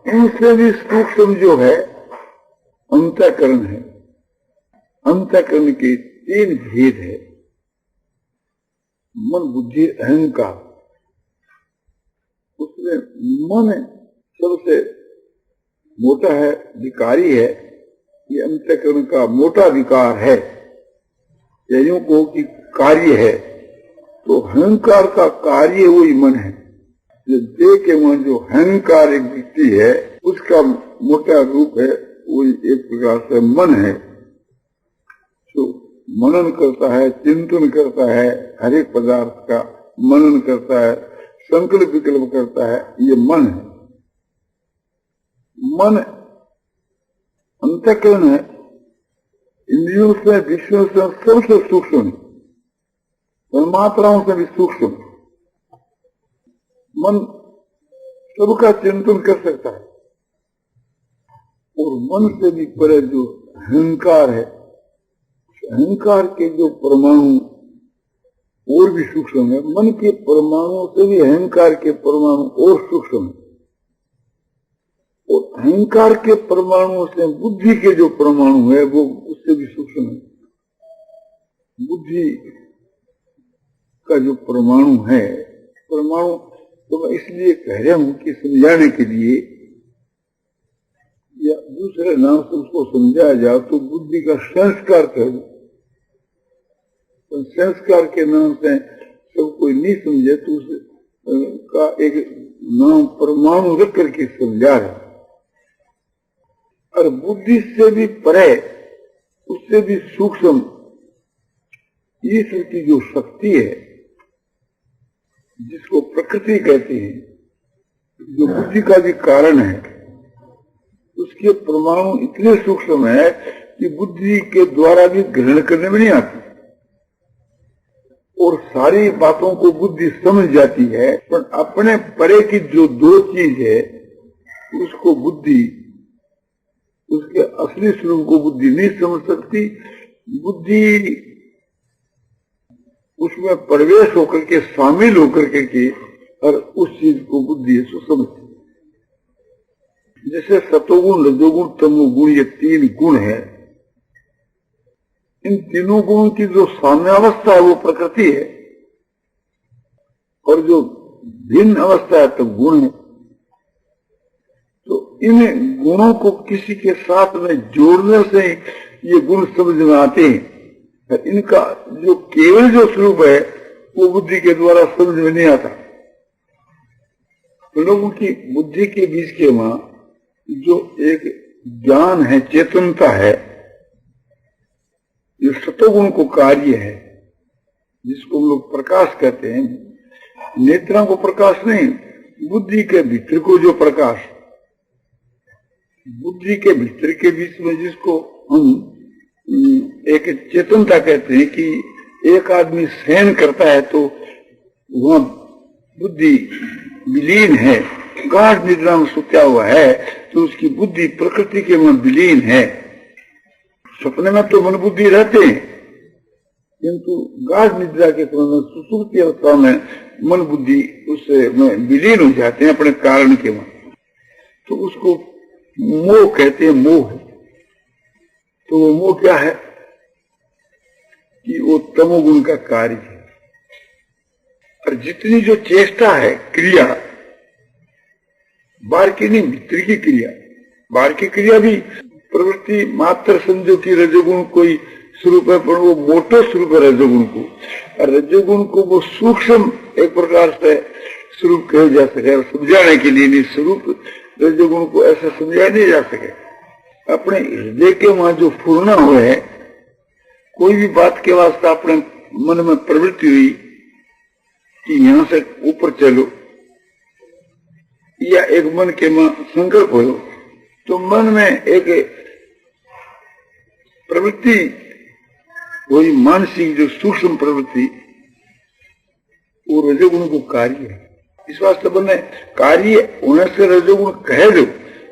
उनसे भी सूक्ष्म जो है अंतःकरण है। अंतःकरण के 3 भेद है, मन, बुद्धि, अहंकार। उसमें मन सबसे मोटा है, विकारी है। ये अंतःकरण का मोटा विकार है, या यूं कहो कि कार्य है। तो अहंकार का कार्य वही मन है। जो देह के मन जो अहंकार एक वृत्ति है, उसका मोटा रूप है, वही एक प्रकार से मन है। जो मनन करता है, चिंतन करता है, हर एक पदार्थ का मनन करता है, संकल्प विकल्प करता है, ये मन है। मन अंतःकरण है, इंद्रियों से, विषयों से सबसे सूक्ष्म है, तन्मात्राओं से भी सूक्ष्म। मन सबका चिंतन कर सकता है, और मन से भी परे जो अहंकार है, अहंकार के जो परमाणु और भी सूक्ष्म है। मन के परमाणुओं से भी अहंकार के परमाणु और सूक्ष्म है, और अहंकार के परमाणुओं से बुद्धि के जो परमाणु है वो उससे भी सूक्ष्म है। बुद्धि का जो परमाणु है, परमाणु तो मैं इसलिए कह रहा हूं कि समझाने के लिए, या दूसरे नाम से उसको समझाया जाए तो बुद्धि का संस्कार कह दो। तो संस्कार के नाम से सब कोई नहीं समझे तो उसका एक नाम परमाणु रख करके समझा रहा। और बुद्धि से भी परे, उससे भी सूक्ष्म ईश्वर की जो शक्ति है, जिसको प्रकृति कहते हैं, जो बुद्धि का भी कारण है, उसके परमाणु इतने सूक्ष्म है कि बुद्धि के द्वारा भी ग्रहण करने में नहीं आती, और सारी बातों को बुद्धि समझ जाती है। पर अपने परे की जो 2 चीज है, उसको बुद्धि, उसके असली स्वरूप को बुद्धि नहीं समझ सकती। बुद्धि उसमें प्रवेश होकर के, शामिल होकर के, और उस चीज को बुद्धि ऐसा समझती। जैसे सतोगुण, रजोगुण, तमोगुण, ये 3 गुण है। इन तीनों गुणों की जो साम्यावस्था है वो प्रकृति है, और जो भिन्न अवस्था है तो गुण है। तो इन गुणों को किसी के साथ में जोड़ने से ये गुण समझ में आते हैं। इनका जो केवल जो स्वरूप है वो बुद्धि के द्वारा समझ में नहीं आता। तो लोगों की बुद्धि के बीच के वहां जो एक ज्ञान है, चेतनता है, ये सतोगुण को कार्य है, जिसको हम लोग प्रकाश कहते हैं। नेत्रों को प्रकाश नहीं, बुद्धि के भीतर को जो प्रकाश, बुद्धि के भीतर के बीच में जिसको हम एक चेतनता कहते हैं कि एक आदमी शयन करता है तो वह बुद्धि विलीन है, गाढ़ निद्रा में सोता हुआ है, तो उसकी बुद्धि प्रकृति के में विलीन है। सपने में तो मन बुद्धि रहते हैं, किंतु गाढ़ निद्रा के समय में, सुसुप्ति अवस्था में मन बुद्धि उससे विलीन हो जाते हैं अपने कारण के में। तो उसको मोह कहते हैं, मोह। तो वो मोह क्या है कि वो तमोगुण का कार्य है। और जितनी जो चेष्टा है, क्रिया, बाहर की नहीं, भीतर की क्रिया, बाहर की क्रिया भी प्रवृत्ति मात्र समझो कि रजोगुण कोई स्वरूप है, पर वो मोटो स्वरूप है रजोगुण को। और रजोगुण को वो सूक्ष्म एक प्रकार से स्वरूप कहा जा सके, समझाने के लिए नहीं, स्वरूप रजोगुण को ऐसा समझाया नहीं जा सके। अपने हृदय के वहां जो फूरना हुआ है, कोई भी बात के वास्ते अपने मन में प्रवृत्ति हुई कि यहां से ऊपर चलो, या एक मन के में संकल्प हो, तो मन में एक प्रवृत्ति, वही मानसिक जो सूक्ष्म प्रवृत्ति, वो रजोगुण को कार्य है। इस वास्ते बने कार्य होने से रजोगुण कह दो,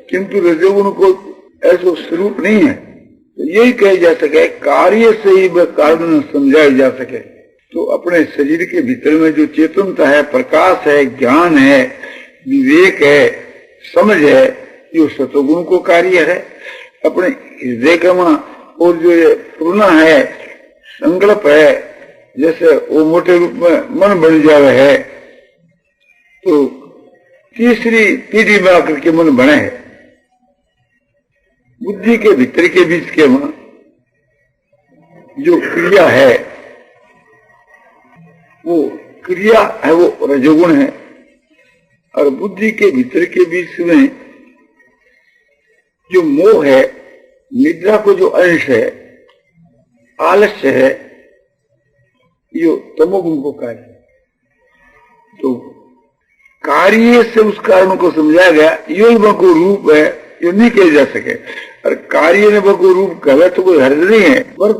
किंतु रजोगुण को ऐसा स्वरूप नहीं है। तो यही कहा जा सके, कार्य से ही वह कारण समझाया जा सके। तो अपने शरीर के भीतर में जो चेतनता है, प्रकाश है, ज्ञान है, विवेक है, समझ है, जो सतोगुण को कार्य है अपने हृदय का मन, और जो ये पूर्णा है संकल्प है, जैसे वो मोटे रूप में मन बन जावे है, तो तीसरी पीढ़ी में आकर के मन बने है। बुद्धि के भीतर के बीच के मन जो क्रिया है, वो क्रिया है, वो रजोगुण है, और बुद्धि के भीतर के बीच में जो मोह है, निद्रा को जो अंश है, आलस्य है, ये तमोगुण को कार्य। तो कार्य से उस कारण को समझाया गया, यो ही बको रूप है, यो नहीं कह जा सके। और कार्य ने बको रूप कहे तो कोई हर्ज नहीं है। बर्फ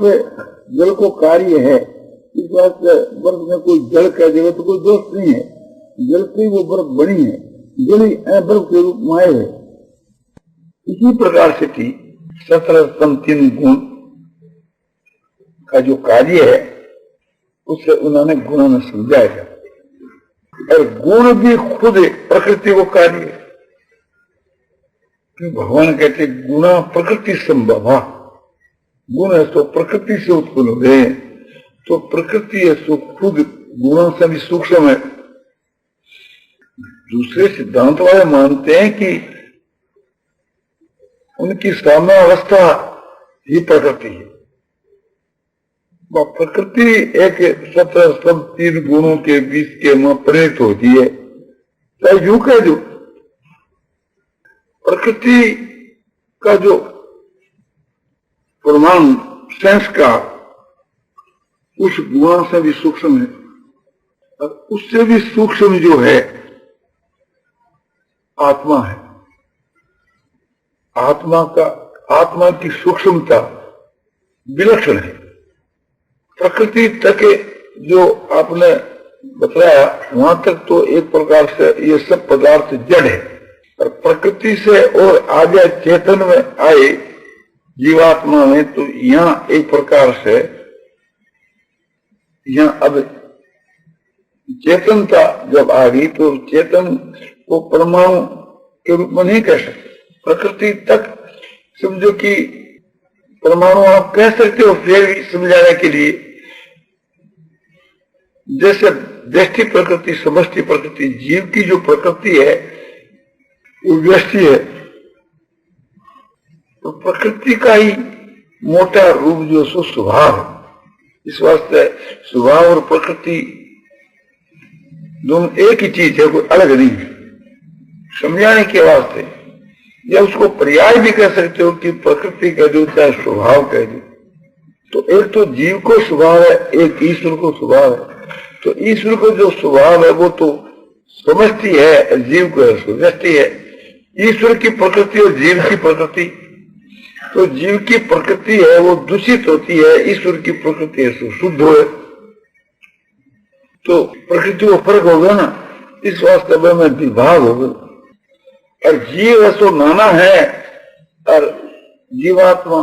जल को कार्य है, इस बात से बर्फ में कोई जल कह देगा तो कोई दोष नहीं है। जल की वो बर्फ बनी है, जल ही बर्फ के रूप में आए है। इसी प्रकार से थी 17 स्तंभ 3 गुण का जो कार्य है, उससे उन्होंने गुणों में समझाया। और गुण भी खुद प्रकृति को कार्य है। भगवान कहते गुणा प्रकृति संभवा, गुण है तो प्रकृति से उत्पन्न हो गए, तो प्रकृति है तो खुद गुणों से भी सूक्ष्म है। दूसरे सिद्धांत वाले मानते हैं कि उनकी साम्य अवस्था ही प्रकृति है। वह प्रकृति एक 17 स्तंभ 3 गुणों के बीच के में परिणत होती है। तो यूं कह दो, प्रकृति का जो परमाणु संस्कार उस गुणों से भी सूक्ष्म है, और उससे भी सूक्ष्म जो है आत्मा है। आत्मा की सूक्ष्मता विलक्षण है। प्रकृति तक जो आपने बताया वहां तक तो एक प्रकार से ये सब पदार्थ जड़ है, और प्रकृति से और आगे चेतन में आए जीवात्मा में, तो यहाँ एक प्रकार से यहाँ अब चेतनता जब आ गई तो चेतन को परमाणु के रूप में नहीं कह सकते। प्रकृति तक समझो कि परमाणु आप कह सकते हो, फिर भी समझाने के लिए, जैसे व्यष्टि प्रकृति समष्टि प्रकृति, जीव की जो प्रकृति है वो व्यष्टि है, तो प्रकृति का ही मोटा रूप जो सो स्वभाव है। इस वास्ते स्वभाव और प्रकृति दोनों एक ही चीज है, कोई अलग नहीं है। समझाने के वास्ते या उसको पर्याय भी कह सकते हो कि प्रकृति कह दो चाहे स्वभाव कह दो। तो एक तो जीव को स्वभाव है, एक ईश्वर को स्वभाव है। तो ईश्वर को जो स्वभाव है वो तो समष्टि है, जीव को व्यष्टि है। ईश्वर की प्रकृति और जीव की प्रकृति, तो जीव की प्रकृति है वो दूषित होती है, ईश्वर की प्रकृति है सो शुद्ध हो। तो प्रकृति को फर्क होगा ना, इस वास्तव में विभाग होगा। और जीव ऐसो नाना है और जीवात्मा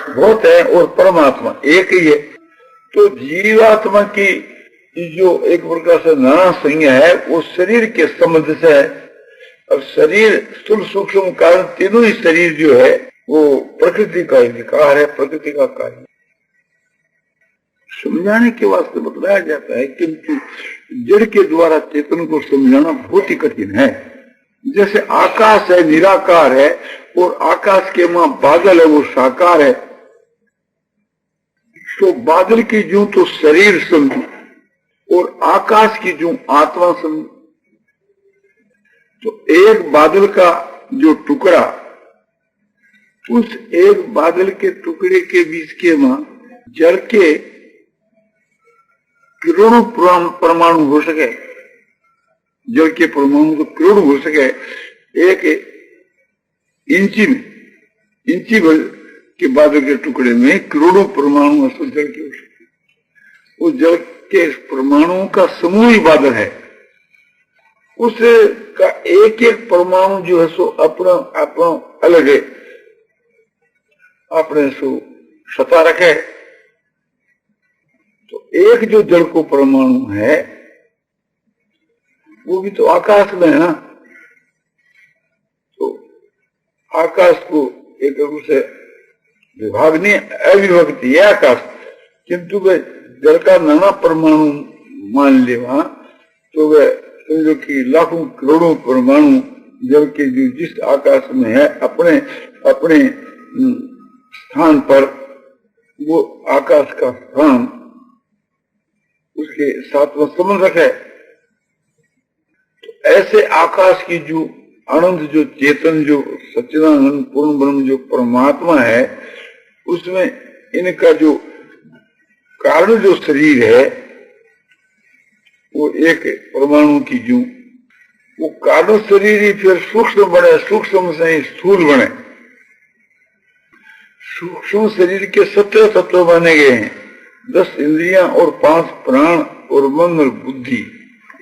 बहुत है और परमात्मा एक ही है। तो जीवात्मा की जो एक प्रकार से नाना संज्ञा है वो शरीर के संबंध से है, और शरीर स्थूल सूक्ष्म कारण तीनों ही शरीर जो है वो प्रकृति का विकार है, प्रकृति का कार्य। समझाने के वास्ते बताया जाता है, किंतु जड़ के द्वारा चेतन को समझाना बहुत ही कठिन है। जैसे आकाश है निराकार है, और आकाश के मां बादल है वो साकार है, तो बादल की जूं तो शरीर समझो और आकाश की जूं आत्मा समझो। तो एक बादल का जो टुकड़ा, उस एक बादल के टुकड़े के बीच के मां जड़ के करोड़ों परमाणु हो सके, जड़ के परमाणु तो करोड़ हो सके। एक इंची भर के बादल के टुकड़े में करोड़ों परमाणु जड़ के हो सके। उस जड़ के परमाणुओं का समूह ही बादल है। उसका एक एक परमाणु जो है सो अपना अपना अलग है, अपने सो सता रखे। तो एक जो जड़ को परमाणु है वो भी तो आकाश में है ना। तो आकाश को एक रूप से विभाग नहीं, अविभक्ति है आकाश, किंतु वह जल का नाना परमाणु मान ले वहां, तो वह समझो कि लाखों करोड़ों परमाणु जल के जो जिस आकाश में है अपने अपने स्थान पर, वो आकाश का स्थान उसके साथ में संबंध है। तो ऐसे आकाश की जो अनंत जो चेतन जो सच्चिदानंद पूर्ण ब्रह्म जो परमात्मा है, उसमें इनका जो कारण जो शरीर है वो एक परमाणु की जो वो कारण शरीर ही फिर सूक्ष्म बने, सूक्ष्म से ही स्थूल बने। सूक्ष्म शरीर के 17 तत्व बने गए हैं, 10 इंद्रियां और 5 प्राण और मन और बुद्धि,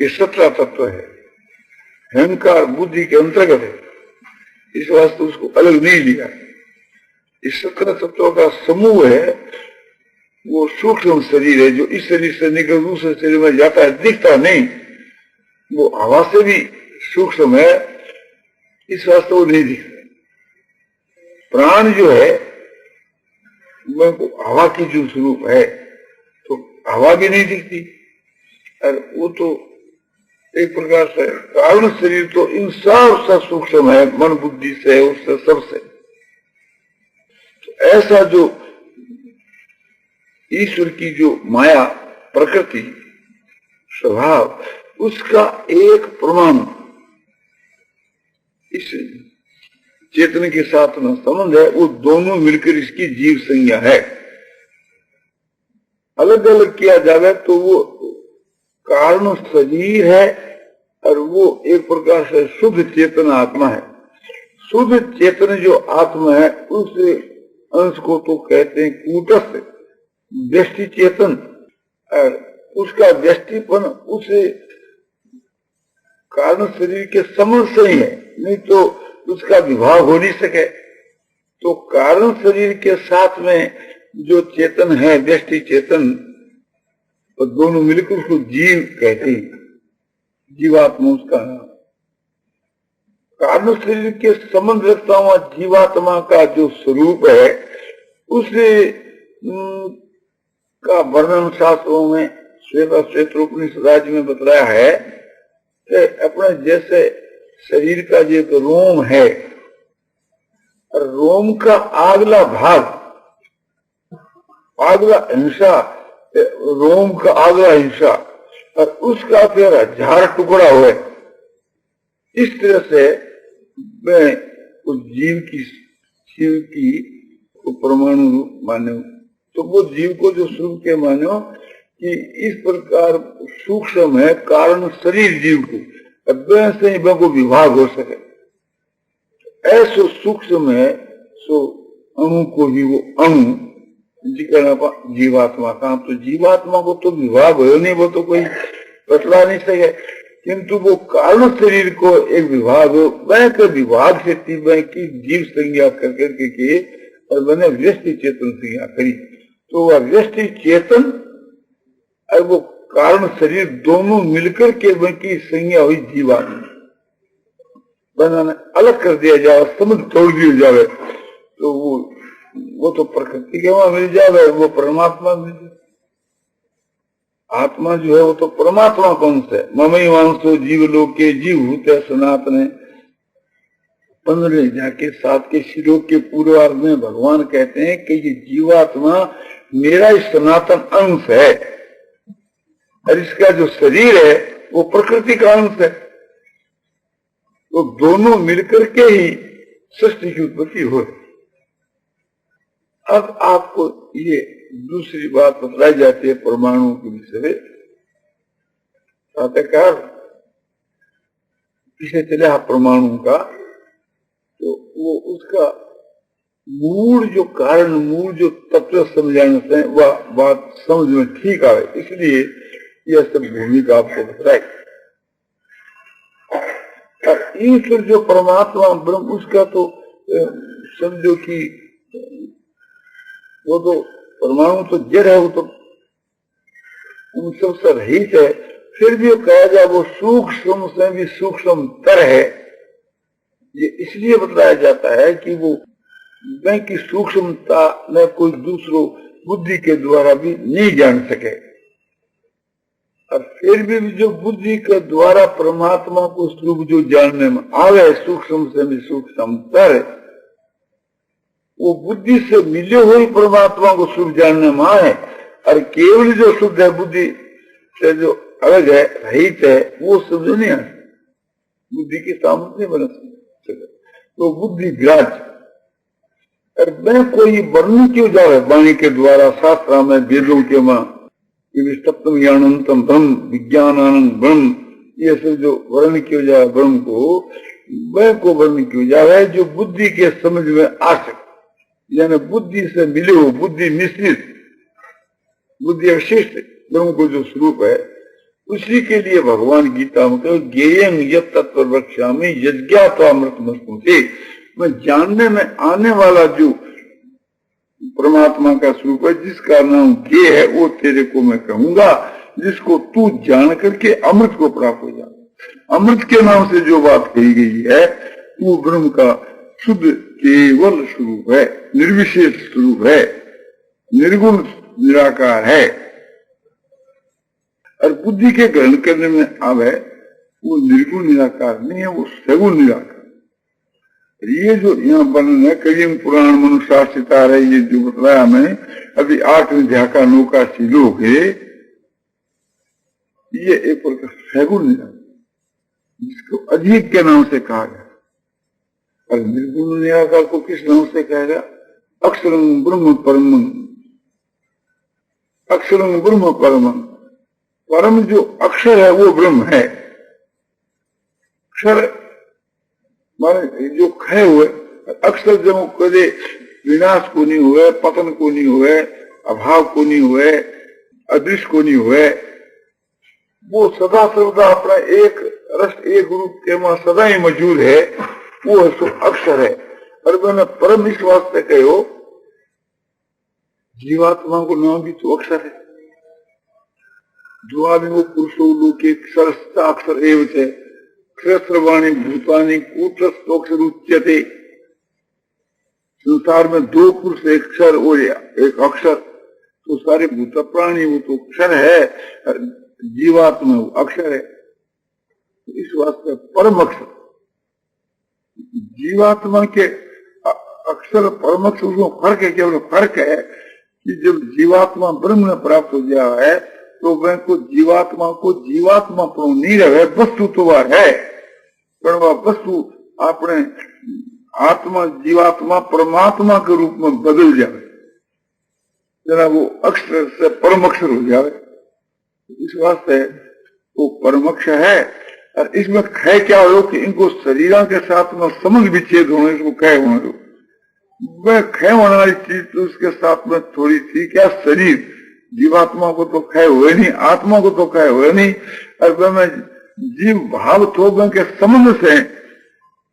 ये 17 तत्व है। अहंकार बुद्धि के अंतर्गत है, इस वास्ते उसको अलग नहीं लिया। इस 17 तत्वों का समूह है, वो सूक्ष्म शरीर है जो इस शरीर से निकल दूसरे शरीर में जाता है, दिखता नहीं, वो हवा से भी सूक्ष्म है, इस वास्ते वो नहीं दिखता। प्राण जो है वो हवा की जो स्वरूप है, तो हवा भी नहीं दिखती, और वो तो एक प्रकार से कारण शरीर तो इन सबसे सूक्ष्म है, मन बुद्धि से उससे सबसे। तो ऐसा जो ईश्वर की जो माया प्रकृति स्वभाव, उसका एक परमाणु इस चेतन के साथ में संबंध है, वो दोनों मिलकर इसकी जीव संज्ञा है। अलग अलग किया जाए तो वो कारण शरीर है, और वो एक प्रकार से शुद्ध चेतन आत्मा है। शुद्ध चेतन जो आत्मा है उस अंश को तो कहते हैं कूटस्थ व्यष्टि चेतन, और उसका व्यष्टिपन उस कारण शरीर के संबंध से ही है, नहीं तो उसका विभाग हो नहीं सके। तो कारण शरीर के साथ में जो चेतन है व्यष्टि चेतन, तो दोनों मिलकर उसको जीव कहते हैं, जीवात्मा उसका नाम। कारण शरीर के संबंध रखता हुआ जीवात्मा का जो स्वरूप है, उसे का वर्णन शास्त्रों में श्वेतोपनिषद राज्य में बतलाया है कि अपने जैसे शरीर का जो रोम है, रोम का आगला भाग, आगला हिंसा, रोम का आगला हिंसा, और उसका फिर 1000 टुकड़ा हुए। इस तरह से मैं उस जीव की परमाणु रूप माने, तो वो जीव को जो स्वरूप के मानो कि इस प्रकार सूक्ष्म है कारण शरीर जीव को, से ही को विभाग हो सके। ऐसो सूक्ष्म है सो अणु को ही वो अणु जीवात्मा का, तो जीवात्मा को तो विभाग हो नहीं, वो तो कोई बतला नहीं सके, किंतु वो कारण शरीर को एक विभाग हो, वह के विभाग से तीव्र की जीव संज्ञा करके के और मैंने व्यष्टि चेतन संज्ञा करी। तो वह व्यष्टि चेतन और वो कारण शरीर दोनों मिलकर के की संज्ञा हुई जीवात्मा। बनाना अलग कर दिया जाए, समझ तोड़ दिया जाए, तो वो तो प्रकृति के वहां मिल जाए, वो परमात्मा मिल जाए। आत्मा जो है वो तो परमात्मा कौन से ममई वांसो जीव लोग के जीव होते सनातन। 15 जाके 7 के श्लोक के पूर्वार्ध में भगवान कहते हैं कि ये जीवात्मा मेरा ही सनातन अंश है, और इसका जो शरीर है वो प्रकृति का अंश है। तो दोनों मिलकर के ही सृष्टि की उत्पत्ति हो। अब आपको ये दूसरी बात बतलाई जाती है परमाणु के विषय में। सातकार पीछे चले परमाणु का, तो वो उसका मूल जो कारण, मूल जो तत्व समझाने से वह बात समझ में ठीक आए, इसलिए यह सब भूमिका आपको बताई। ईश्वर जो परमात्मा ब्रह्म, उसका तो समझो कि वो तो परमाणु तो जड़ है, वो तो उन सबसे रहित है। फिर भी कहा जाए वो सूक्ष्म से भी सूक्ष्म तर है, ये इसलिए बतलाया जाता है कि वो बैंक की सूक्ष्मता में कोई दूसरो बुद्धि के द्वारा भी नहीं जान सके। और फिर भी जो बुद्धि के द्वारा परमात्मा को स्वरूप जो जानने में आवे, सूक्ष्म से भी सूक्ष्मतर, वो बुद्धि से मिले हुए परमात्मा को स्वरूप जानने में आए। और केवल जो शुद्ध है बुद्धि से जो अलग है, रहित है, वो समझ नहीं आ सकता, बुद्धि के सामर्थ्य बन सकते। तो बुद्धि ग्राह्य। और मैं कोई वर्णन क्यों जावे वाणी के द्वारा, शास्त्र में, वेदों के मां, सप्तम ज्ञानंतम ब्रह्म, विज्ञानानंद ब्रह्म, ये सब जो वर्ण क्यों जाए ब्रह्म को, मैं को वर्ण क्यों जाए जो बुद्धि के समझ में आ सके, यानी बुद्धि से मिले हो, बुद्धि मिश्रित, बुद्धि अवशिष्ट ब्रह्म को जो स्वरूप है, उसी के लिए भगवान गीता में कहो ज्ञेयं यत् तत्व वक्ष्यामि यज्ञात्वामृतमस्तुते, मैं जानने में आने वाला जो परमात्मा का स्वरूप है, जिसका नाम ज्ञेय है, वो तेरे को मैं कहूंगा, जिसको तू जान करके अमृत को प्राप्त हो जाए। अमृत के नाम से जो बात कही गई है, वो ब्रह्म का शुद्ध केवल स्वरूप है, निर्विशेष स्वरूप है, निर्गुण निराकार है। और बुद्धि के ग्रहण करने में आवे, वो निर्गुण निराकार नहीं है, वो सगुण निराकार। ये जो यहाँ वर्णन है, कलियुग पुराण मनुशासिता है, ये जो बताया हमें अभी 8 अध्याय का 9 का श्लोक है, ये एक प्रकार सगुण निराकार, जिसको अधिक के नाम से कहा गया। और निर्गुण निराकार को किस नाम से कहेगा? अक्षरं ब्रह्म परमं, अक्षरं ब्रह्म परमं, परम जो अक्षर है वो ब्रह्म है। अक्षर माने जो खए हुए, अक्षर जब कदे विनाश को नहीं हुए, पतन को नहीं हुए, अभाव को नहीं हुए, अदृश्य को नहीं हुए, वो सदा सर्वदा अपना एक रस एक रूप के मां सदा ही मौजूद है, वो है सो अक्षर है। और मैंने परम इस वास्ते कहो, जीवात्मा को नाम भी तो अक्षर है। द्वाविमो पुरुषो लोके सरसता अक्षर एवं है, सहस्रवाणी भूतानि कूटस्थोक्षर उच्यते। संसार में 2 पुरुष, एक अक्षर और एक अक्षर, तो सारे भूत प्राणी वो तो अक्षर है, जीवात्मा वो अक्षर है। इस वास्ते परम अक्षर, जीवात्मा के अक्षर परम अक्षर में फर्क है। केवल फर्क है कि जब जीवात्मा ब्रह्म में प्राप्त हो गया है, तो वह को जीवात्मा पर नहीं रहे, वस्तु तो वह है, पर वह वस्तु अपने आत्मा जीवात्मा परमात्मा के रूप में बदल जाए, जरा वो अक्षर से परम अक्षर हो जाए। इस वास्ते वो परम अक्षर है। और इसमें खय क्या हो कि इनको शरीरों के साथ में संबंध विच्छेद होने, इसको खय होने दो। वह खय होने वाली चीज तो उसके साथ में थोड़ी थी, क्या शरीर, जीवात्मा को तो खय हुए नहीं, आत्मा को तो खय हुए नहीं। और वह में जीव भाव तो के संबंध से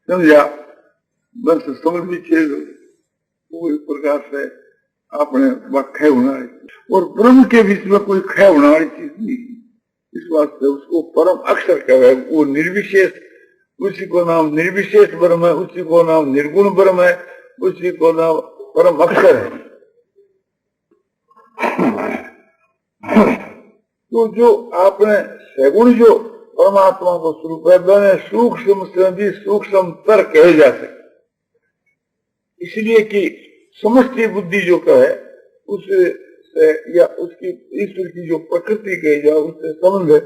समझा, बस संबंध विच्छेद वो एक प्रकार से आपने खय होना है। और ब्रह्म के बीच में कोई खय होने वाली चीज नहीं, इस वास्ते उसको परम अक्षर कहवे। वो निर्विशेष, उसी को नाम निर्विशेष ब्रह्म है, उसी को नाम निर्गुण ब्रह्म है, उसी को नाम परम अक्षर है। तो जो आपने सगुण जो परमात्मा को स्वरूप है, मैंने सूक्ष्म से भी सूक्ष्म तर कहे जा सकते, इसलिए कि समष्टि बुद्धि जो कहे उससे या उसकी ईश्वर की जो प्रकृति कही जाए उससे संबंध है।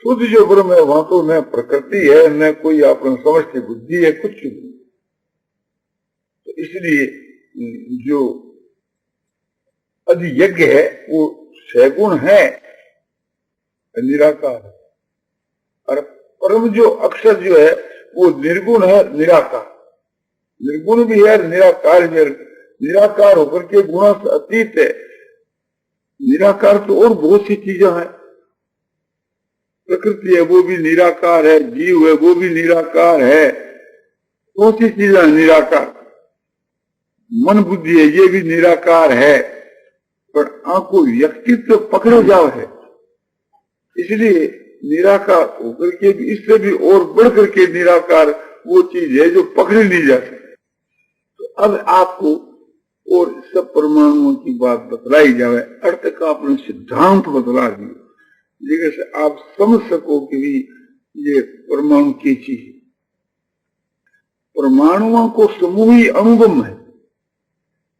शुद्ध जो ब्रह्म है वहां तो न प्रकृति है, न कोई अपना समष्टि बुद्धि है, कुछ नहीं। तो इसलिए जो अधियज्ञ है वो सगुण है, निराकार है। और परम जो अक्षर जो है वो निर्गुण है, निराकार, निर्गुण भी है, निराकार भी है। निराकार होकर के गुणा से अतीत है। निराकार तो और बहुत सी चीजें हैं, प्रकृति है वो भी निराकार है, जीव है वो भी निराकार है, बहुत सी चीजें निराकार। मन बुद्धि है ये भी निराकार है, पर आंखों व्यक्तित्व पकड़े जाओ है, इसलिए निराकार होकर के इससे भी और बढ़ करके निराकार वो चीज है जो पकड़ी नहीं जा सकती। तो अब आपको और सब परमाणुओं की बात बतलाई जाए, अर्थ का अपने सिद्धांत बतला दिए, जैसे आप समझ सको कि भी ये परमाणु की चीज है। परमाणुओं को समूह ही अणुबम है,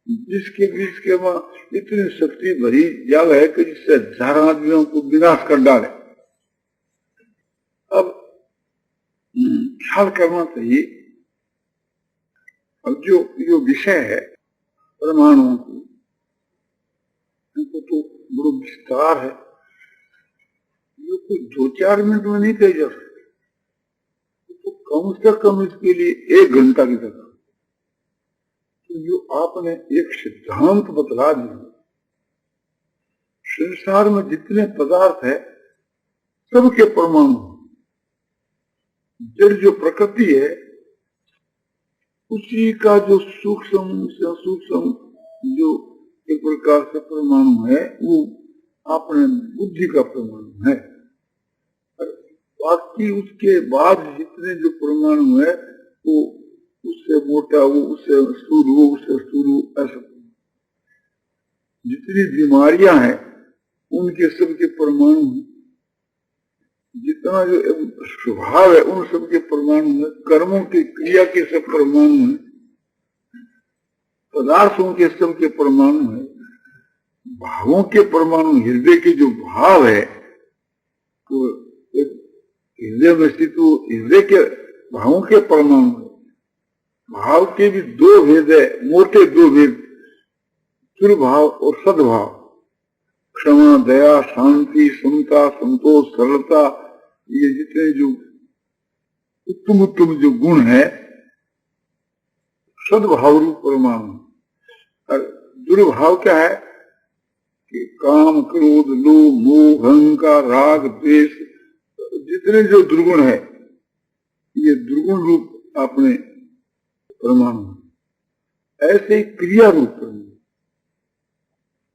जिसके बीच के वहां इतनी शक्ति भरी जाल है कि जिससे हजारों आदमियों को विनाश कर डाले। अब ख्याल करना चाहिए, अब जो विषय है परमाणुओं को, इनको तो बड़ो विस्तार है, ये कोई 2-4 मिनट में नहीं कही जा सकती, तो कम से कम इसके लिए 1 घंटा की जरूरत। तो जो आपने एक सिद्धांत बतला दिया, संसार में जितने पदार्थ है सबके परमाणु, जड़ जो प्रकृति है उसी का जो सूक्ष्म से सूक्ष्म जो एक प्रकार से परमाणु है वो अपने बुद्धि का परमाणु है। बाकी उसके बाद जितने जो परमाणु है वो उससे मोटा, वो उससे स्थूल, वो उससे स्थूल, ऐसा जितनी बीमारियां हैं उनके सबके परमाणु हैं, जितना जो स्वभाव है उन सबके परमाणु है, कर्मों की क्रिया के सब परमाणु है, पदार्थों के सबके परमाणु है, भावों के परमाणु, हृदय के जो भाव है तो हृदय में स्थित हृदय के भावों के परमाणु है। भाव के भी 2 भेद है, मोटे 2 भेद, दुर्भाव और सद्भाव, क्षमा, दया, शांति, समता, संतोष, सरलता, ये जितने जो उत्तम उत्तम जो गुण है सद्भाव रूप परमाणु। और दुर्भाव क्या है कि काम, क्रोध, लोभ, मोह, अहंकार, राग, द्वेष, जितने जो दुर्गुण है ये दुर्गुण रूप अपने परमाणु। ऐसे ही क्रिया रूप परमाणु,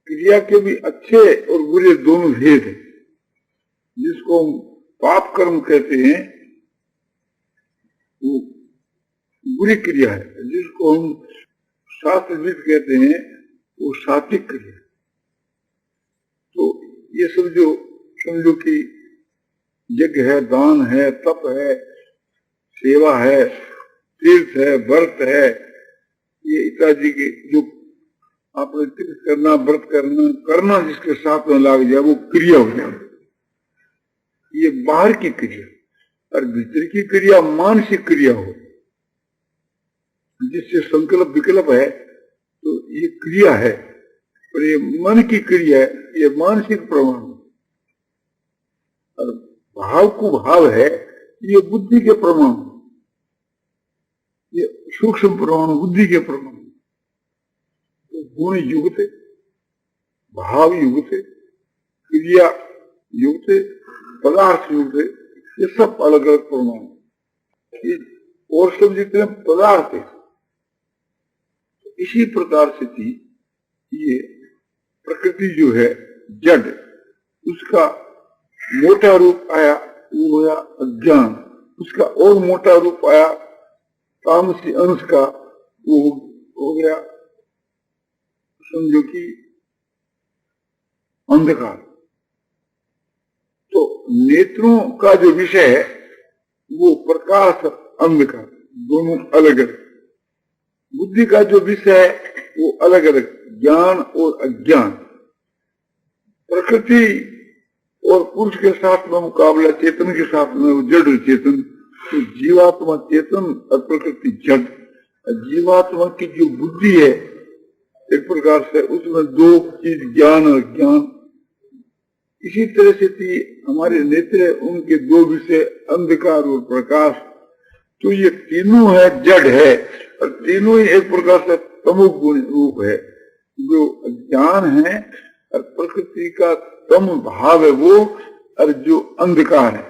क्रिया के भी अच्छे और बुरे दोनों भेद है, जिसको हम पाप कर्म कहते हैं वो बुरी क्रिया है, जिसको हम शास्त्रविद कहते हैं वो सात्विक क्रिया। तो ये सब जो समझो कि यज्ञ है, दान है, तप है, सेवा है, तीर्थ है, व्रत है, ये इत्यादि के जो आपने तीर्थ करना, व्रत करना जिसके साथ में लाग जाए वो क्रिया हो जाए, ये बाहर की क्रिया। और भीतर की क्रिया मानसिक क्रिया हो, जिससे संकल्प विकल्प है तो ये क्रिया है, और ये मन की क्रिया है, ये मानसिक प्रमाण। और भाव को भाव है, ये बुद्धि के प्रमाण, ये सूक्ष्म प्रमाण बुद्धि के प्रमाण। तो गुण युक्त, भाव युक्त, क्रिया युक्त, पदार्थ युक्त, ये सब अलग अलग प्रमाण। और सब जितने पदार्थ है इसी प्रकार से थी ये प्रकृति जो है जड़, उसका मोटा रूप आया वो होया अज्ञान, उसका और मोटा रूप आया तामसी अंश का, वो हो गया समझो कि अंधकार। तो नेत्रों का जो विषय है वो प्रकाश अंधकार दोनों अलग अलग, बुद्धि का जो विषय है वो अलग अलग, ज्ञान और अज्ञान। प्रकृति और पुरुष के साथ में मुकाबला चेतन के साथ में वो जड़ चेतन, तो जीवात्मा चेतन और प्रकृति जड़। जीवात्मा की जो बुद्धि है एक प्रकार से उसमें 2 चीज ज्ञान और अज्ञान। इसी तरह से थी हमारे नेत्र, उनके 2 विषय अंधकार और प्रकाश। तो ये तीनों है जड़ है, और तीनों ही एक प्रकार से तमोगुण रूप है। जो ज्ञान है और प्रकृति का तम भाव है वो, और जो अंधकार है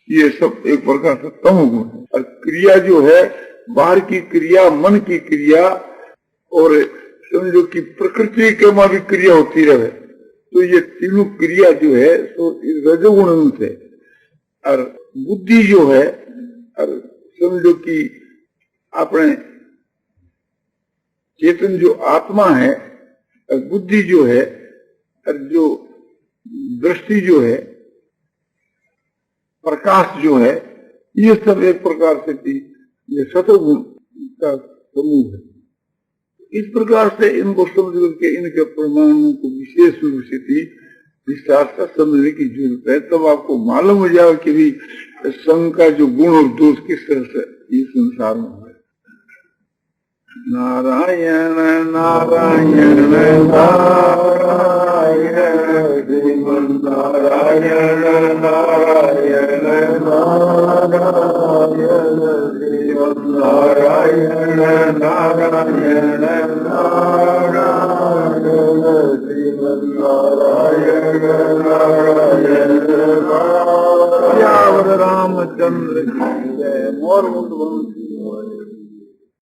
ये सब एक प्रकार से तमोगुण है। और क्रिया जो है बाहर की क्रिया, मन की क्रिया, और समझो कि प्रकृति के में भी क्रिया होती रहे, तो ये तीनों क्रिया जो है तो रजोगुण से। और बुद्धि जो है और समझो कि अपने चेतन जो आत्मा है और बुद्धि जो है और जो दृष्टि जो है, प्रकाश जो है, ये सब एक प्रकार से ये सतोगुण का समूह है। इस प्रकार से इनको समझ करके इनके प्रमाणों को विशेष रूप से विस्तार से समझने की जरूरत है। तब आपको मालूम हो जाएगा कि भी संघ का जो गुण और दोष किस तरह से इस संसार में है। नारायण नारायण नारायण श्रीमन नारायण नारायण नारायण श्रीमन नारायण